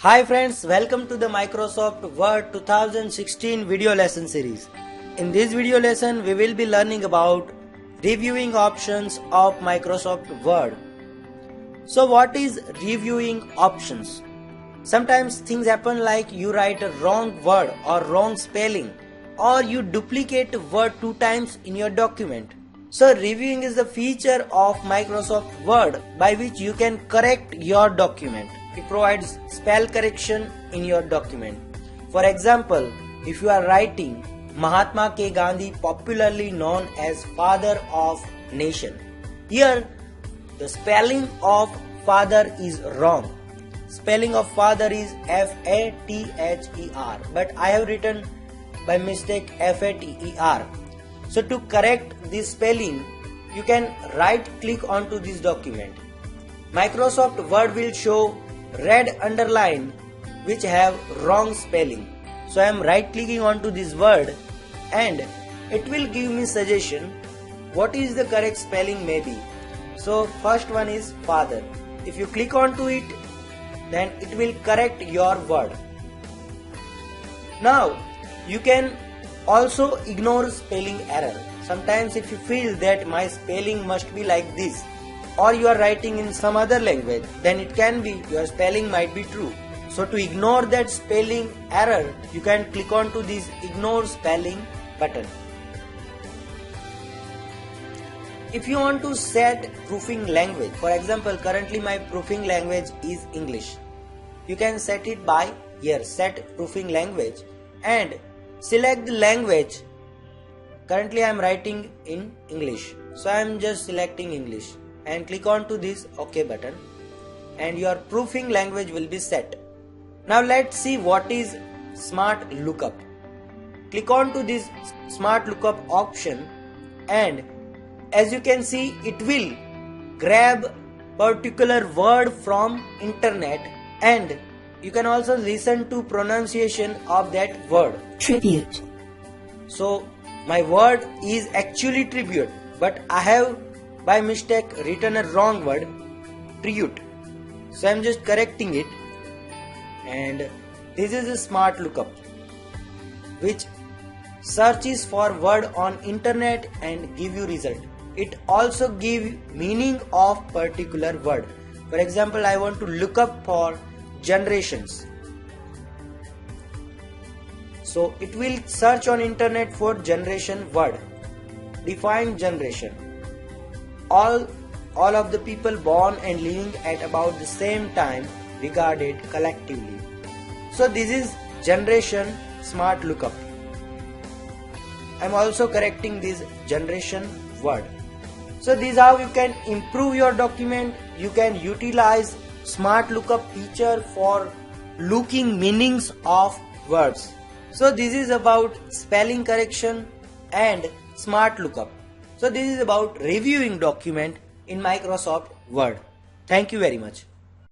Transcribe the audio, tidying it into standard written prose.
Hi friends, welcome to the Microsoft Word 2016 video lesson series. In this video lesson, we will be learning about reviewing options of Microsoft Word. So what is reviewing options? Sometimes things happen like you write a wrong word or wrong spelling, or you duplicate a word 2 times in your document. So reviewing is the feature of Microsoft Word by which you can correct your document. It provides spell correction in your document. For example, if you are writing Mahatma K. Gandhi, popularly known as Father of Nation, here the spelling of father is wrong. Spelling of father is F-A-T-H-E-R, but I have written by mistake F-A-T-E-R. So to correct this spelling, you can right click onto this document. Microsoft Word will show red underline which have wrong spelling. So I am right clicking onto this word and it will give me suggestion what is the correct spelling maybe. So first one is father. If you click onto it, then it will correct your word. Now you can also ignore spelling error. Sometimes if you feel that my spelling must be like this, or you are writing in some other language, then it can be your spelling might be true. So to ignore that spelling error, you can click on to this ignore spelling button. If you want to set proofing language, for example, currently my proofing language is English. You can set it by here, set proofing language, and select the language. Currently I am writing in English, so I am just selecting English and click on to this OK button, and your proofing language will be set. Now let's see what is smart lookup. Click on to this smart lookup option, and as you can see, it will grab particular word from internet, and you can also listen to pronunciation of that word. Tribute. So my word is actually tribute, but I have by mistake written a wrong word, tribute. So I am just correcting it, and this is a smart lookup which searches for word on internet and give you result. It also give meaning of particular word. For example, I want to look up for generations. So it will search on internet for generation word. Define generation. All of the people born and living at about the same time regarded collectively. So this is generation smart lookup. I am also correcting this generation word. So this is how you can improve your document. You can utilize smart lookup feature for looking meanings of words. So this is about spelling correction and smart lookup. So this is about reviewing document in Microsoft Word. Thank you very much.